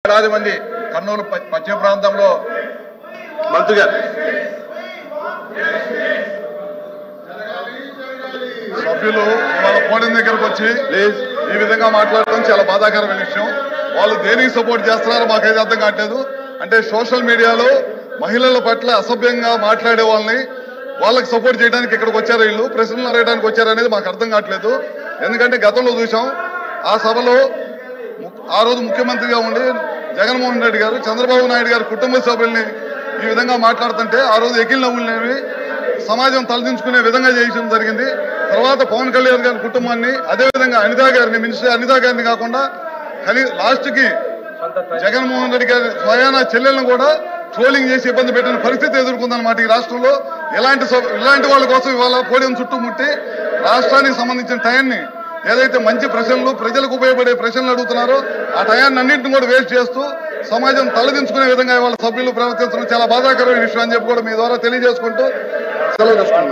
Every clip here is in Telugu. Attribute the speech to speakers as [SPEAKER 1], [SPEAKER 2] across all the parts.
[SPEAKER 1] వేలాది మంది కర్నూలు పశ్చిమ ప్రాంతంలో మంత్రి గారు సభ్యులు వాళ్ళ పోడిన దగ్గరకు వచ్చి ఈ విధంగా మాట్లాడటం చాలా బాధాకరమైన విషయం. వాళ్ళు దేనికి సపోర్ట్ చేస్తున్నారో మాకైతే అర్థం కావట్లేదు. అంటే సోషల్ మీడియాలో మహిళల పట్ల అసభ్యంగా మాట్లాడే వాళ్ళకి సపోర్ట్ చేయడానికి ఇక్కడికి వచ్చారు, వీళ్ళు ప్రశ్నలు అడగడానికి వచ్చారు అనేది మాకు అర్థం కావట్లేదు. ఎందుకంటే గతంలో చూసాం ఆ సభలో ఆ రోజు ముఖ్యమంత్రిగా ఉండి జగన్మోహన్ రెడ్డి గారు చంద్రబాబు నాయుడు గారు కుటుంబ సభ్యుల్ని ఈ విధంగా మాట్లాడుతుంటే ఆ రోజు ఎకిల్ నవ్వులనేవి సమాజం తలదించుకునే విధంగా చేయడం జరిగింది. తర్వాత పవన్ కళ్యాణ్ గారి కుటుంబాన్ని, అదేవిధంగా అనితా గారిని, మినిస్టర్ అనితా గారిని కాకుండా లాస్ట్ కి జగన్మోహన్ రెడ్డి గారి స్వయాన చెల్లెలను కూడా ట్రోలింగ్ చేసి ఇబ్బంది పెట్టిన పరిస్థితి ఎదుర్కొందన్నమాట ఈ రాష్ట్రంలో. ఇలాంటి వాళ్ళ కోసం ఇవాళ పోడియం చుట్టుముట్టి రాష్ట్రానికి సంబంధించిన టయాన్ని ఏదైతే మంచి ప్రశ్నలు, ప్రజలకు ఉపయోగపడే ప్రశ్నలు అడుగుతున్నారో ఆ టయాన్ని అన్నింటిని కూడా వేస్ట్ చేస్తూ సమాజం తలదించుకునే విధంగా ఇవాళ సభ్యులు ప్రవర్తించడం చాలా బాధాకరమైన విషయం అని చెప్పి కూడా మీ ద్వారా తెలియజేసుకుంటూ సెలవు తీసుకుంటాం.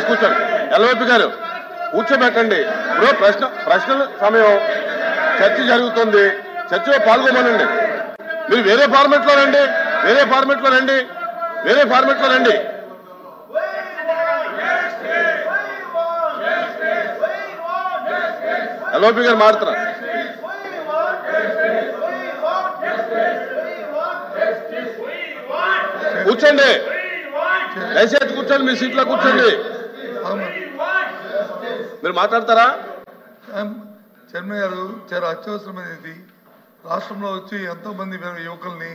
[SPEAKER 1] కూర్చోండి ఎల్వైపీ గారు, కూర్చోబెట్టండి. ఇప్పుడు ప్రశ్నల సమయం, చర్చ జరుగుతుంది, చర్చలో పాల్గొమనండి. మీరు వేరే ఫార్మెట్ లో రండి. ఎల్వైపీ గారు మారుతున్నారు. కూర్చోండి, దయచేసి కూర్చోండి, మీ సీట్లో కూర్చోండి. మీరు మాట్లాడతారా?
[SPEAKER 2] చైర్మన్ గారు, చాలా అత్యవసరమైనది. రాష్ట్రంలో వచ్చి ఎంతో మంది యువకుల్ని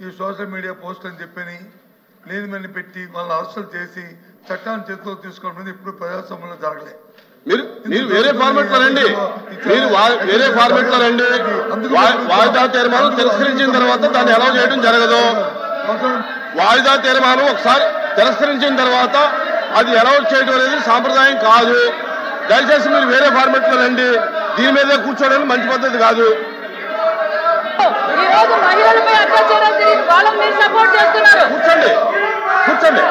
[SPEAKER 2] ఈ సోషల్ మీడియా పోస్ట్ అని చెప్పని లేనిమని పెట్టి వాళ్ళని అరెస్టులు చేసి చట్టాన్ని చేతిలో తీసుకోవడం ఇప్పుడు ప్రజాస్వామ్యంలో జరగలేదు.
[SPEAKER 1] మీరు వేరే ఫార్మెట్ లో రండి. వాయిదా తీర్మానం తిరస్కరించిన తర్వాత దాన్ని అలౌ చేయడం జరగదు. వాయిదా తీర్మానం ఒకసారి తిరస్కరించిన తర్వాత అది అలౌ చేయడం అనేది సాంప్రదాయం కాదు. దయచేసి మీరు వేరే ఫార్మెట్ లో రండి. దీని మీదే కూర్చోవడం మంచి పద్ధతి కాదు. కూర్చోండి.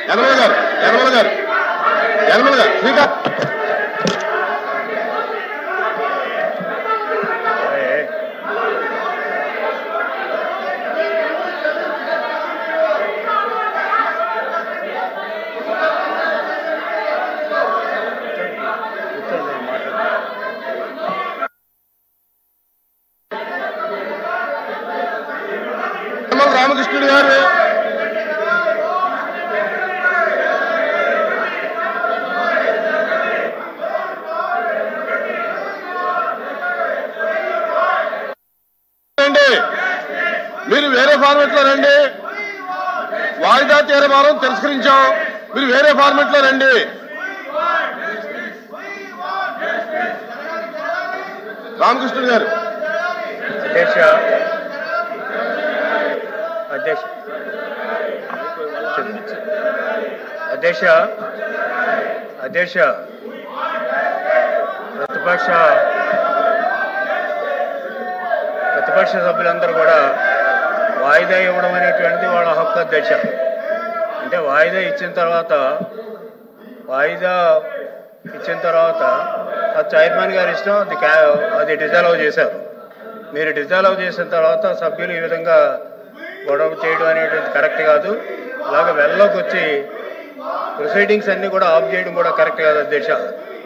[SPEAKER 1] యనమల గారు శ్రీకాంత్ రామకృష్ణుడు గారు మీరు వేరే ఫార్మెట్ లో రండి. వాయిదా తీర్మానం తిరస్కరించాం, మీరు వేరే ఫార్మెట్ లో రండి. రామకృష్ణుడు గారు.
[SPEAKER 3] అధ్యక్ష ప్రతిపక్ష సభ్యులందరూ కూడా వాయిదా ఇవ్వడం అనేటువంటిది వాళ్ళ హక్కు అధ్యక్ష. అంటే వాయిదా ఇచ్చిన తర్వాత చైర్మన్ గారి ఇష్టం, అది డిజాల్వ్ చేశారు. మీరు డిజాల్వ్ చేసిన తర్వాత సభ్యులు ఈ విధంగా గొడవ చేయడం అనేటువంటి కరెక్ట్ కాదు. ఇలాగ వెళ్ళలోకి వచ్చి ప్రొసీడింగ్స్ అన్నీ కూడా ఆఫ్ చేయడం కూడా కరెక్ట్ కాదు అధ్యక్ష.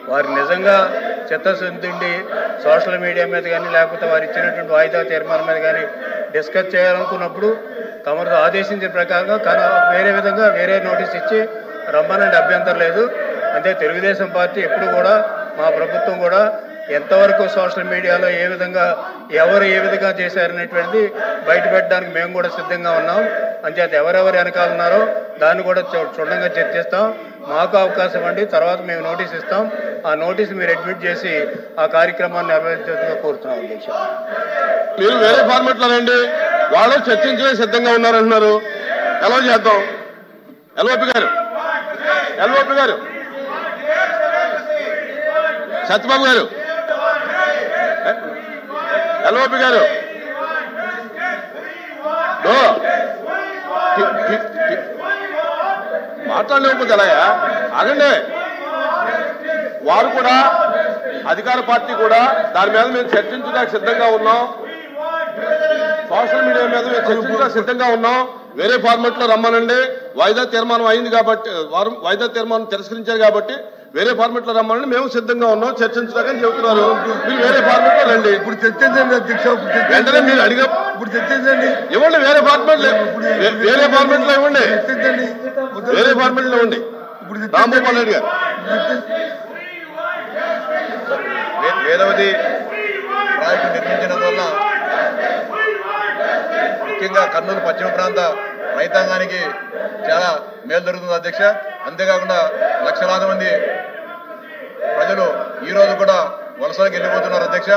[SPEAKER 3] వారు నిజంగా చిత్తశుద్ధి సోషల్ మీడియా మీద కానీ లేకపోతే వారు ఇచ్చినటువంటి వాయిదా తీర్మానం మీద కానీ డిస్కస్ చేయాలనుకున్నప్పుడు తమరు ఆదేశించిన ప్రకారంగా వేరే నోటీస్ ఇచ్చి రమ్మనండి, అభ్యంతరం లేదు. అంటే తెలుగుదేశం పార్టీ ఎప్పుడు కూడా, మా ప్రభుత్వం కూడా ఎంతవరకు సోషల్ మీడియాలో ఎవరు ఏ విధంగా చేశారనేటువంటిది బయట పెట్టడానికి మేము కూడా సిద్ధంగా ఉన్నాం. అంచేత ఎవరెవరు వెనకాల ఉన్నారో దాన్ని కూడా క్షుణ్ణంగా చర్చిస్తాం. మాకు అవకాశం అండి, తర్వాత మేము నోటీస్ ఇస్తాం. ఆ నోటీస్ మీరు అడ్మిట్ చేసి ఆ కార్యక్రమాన్ని నిర్వహించాలని కోరుతున్నాం అధ్యక్ష.
[SPEAKER 1] మీరు వేరే ఫార్మెట్ లో రండి. వాళ్ళు చర్చించలే సిద్ధంగా ఉన్నారంటున్నారు. ఎలా చేద్దాం? ఎల్వైపీ గారు, సత్యబాబు గారు, ఎల్వైపీ గారు, మాట్లాడలేకపోతే ఎలా? ఆగండి.
[SPEAKER 4] వారు కూడా అధికార పార్టీ కూడా దాని మీద మేము చర్చించడానికి సిద్ధంగా ఉన్నాం. సోషల్ మీడియా మీద మేము చర్చించడానికి సిద్ధంగా ఉన్నాం. వేరే ఫార్మాట్ లో రమ్మనండి. వాయిదా తీర్మానం అయింది కాబట్టి వారు వాయిదా తీర్మానం తిరస్కరించారు కాబట్టి వేరే ఫార్మాట్ లో రమ్మనండి. మేము సిద్ధంగా ఉన్నాం చర్చించడానికి చెబుతున్నారు. మీరు వేరే ఫార్మాట్ లో రండి.
[SPEAKER 2] ఇప్పుడు చర్చించండి అధ్యక్ష.
[SPEAKER 4] వెంటనే మీరు అడిగా
[SPEAKER 2] ఇప్పుడు చర్చించండి.
[SPEAKER 4] ఇవ్వండి. వేరే ఫార్మాట్ లో ఇవ్వండి. వేరే ఫార్మాట్ లో ఇవ్వండి. రాంభూపాల్ రెడ్డి గారు.
[SPEAKER 5] వేదవతి ప్రాజెక్టు నిర్మించడం వల్ల ముఖ్యంగా కర్నూలు పశ్చిమ ప్రాంత రైతాంగానికి చాలా మేలు జరుగుతుంది అధ్యక్ష. అంతేకాకుండా లక్షలాది మంది ప్రజలు ఈ రోజు కూడా వలసలకు వెళ్ళిపోతున్నారు అధ్యక్ష.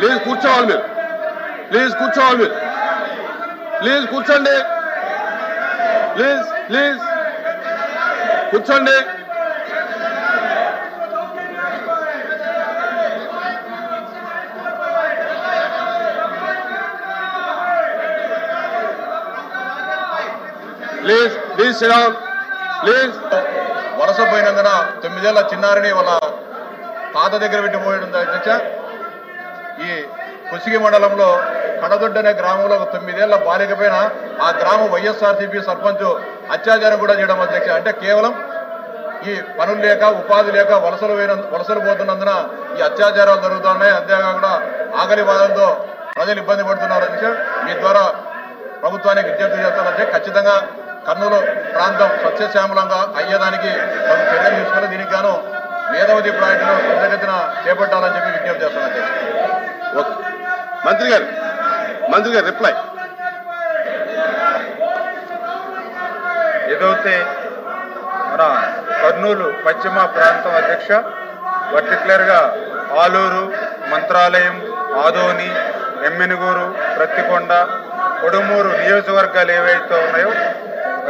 [SPEAKER 4] ప్లీజ్ కూర్చోవాలి మీరు. ప్లీజ్ కూర్చోవాలి మీరు. ప్లీజ్ కూర్చోండి. ప్లీజ్ ప్లీజ్ కూర్చోండి. Please please SIT down. Please.
[SPEAKER 5] వలస పోయినందున 9 ఏళ్ల చిన్నారిని వాళ్ళ తాత దగ్గర పెట్టిపోయింది అధ్యక్ష. ఈ కుసిగి మండలంలో కడదొడ్డ అనే గ్రామంలో 9 ఏళ్ల బాలిక పైన ఆ గ్రామ వైఎస్ఆర్సీపీ సర్పంచ్ అత్యాచారం కూడా చేయడం అధ్యక్ష. అంటే కేవలం ఈ పనులు లేక ఉపాధి లేక వలసలు పోతున్నందున ఈ అత్యాచారాలు జరుగుతున్నాయి. అంతేకాకుండా ఆకలి బాధలతో ప్రజలు ఇబ్బంది పడుతున్నారు అధ్యక్ష. మీ ద్వారా ప్రభుత్వానికి విజ్ఞప్తి చేస్తానంటే ఖచ్చితంగా కర్నూలు ప్రాంతం సస్యశ్యామలంగా అయ్యేదానికి చర్యలు తీసుకుని దీనికి గాను వేదవతి ప్రాజెక్టును త్వరితగతిన చేపట్టాలని చెప్పి విజ్ఞప్తి చేస్తాను అధ్యక్ష.
[SPEAKER 4] మంత్రి గారు రిప్లై.
[SPEAKER 6] ఏదైతే మన కర్నూలు పశ్చిమ ప్రాంతం అధ్యక్ష పర్టికులర్గా ఆలూరు, మంత్రాలయం, ఆదోని, ఎమ్మినుగూరు, ప్రత్తికొండ, కొడుమూరు నియోజకవర్గాలు ఏవైతే ఉన్నాయో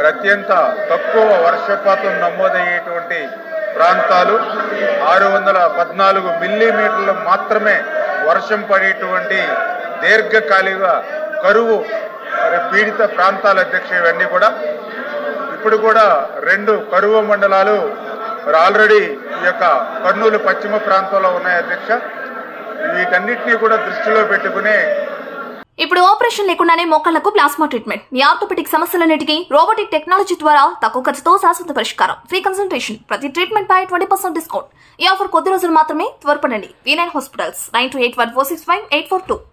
[SPEAKER 6] అత్యంత తక్కువ వర్షపాతం నమోదయ్యేటువంటి ప్రాంతాలు. 614 మిల్లీమీటర్లు మాత్రమే వర్షం పడేటువంటి దీర్ఘకాలిక కరువు పీడిత ప్రాంతాల అధ్యక్ష. ఇవన్నీ కూడా ఇప్పుడు కూడా 2 కరువు మండలాలు ఆల్రెడీ ఈ యొక్క కర్నూలు పశ్చిమ ప్రాంతంలో ఉన్నాయి అధ్యక్ష. వీటన్నిటినీ కూడా దృష్టిలో పెట్టుకునే
[SPEAKER 7] ఇప్పుడు ఆపరేషన్ లేకుండానే మోకాళ్లకు ప్లాస్మా ట్రీట్మెంట్. మీ ఆర్థోపెటిక్ సమస్యలన్నిటికీ రోబోటిక్ టెక్నాలజీ ద్వారా తక్కువ ఖర్చుతో శాశ్వత పరిష్కారం. Free consultation. ప్రతి ట్రీట్మెంట్ పై 20% డిస్కౌంట్. ఈ ఆఫర్ కొద్ది రోజులు మాత్రమే. త్వరపడండి. V9 hospitals 9281465842.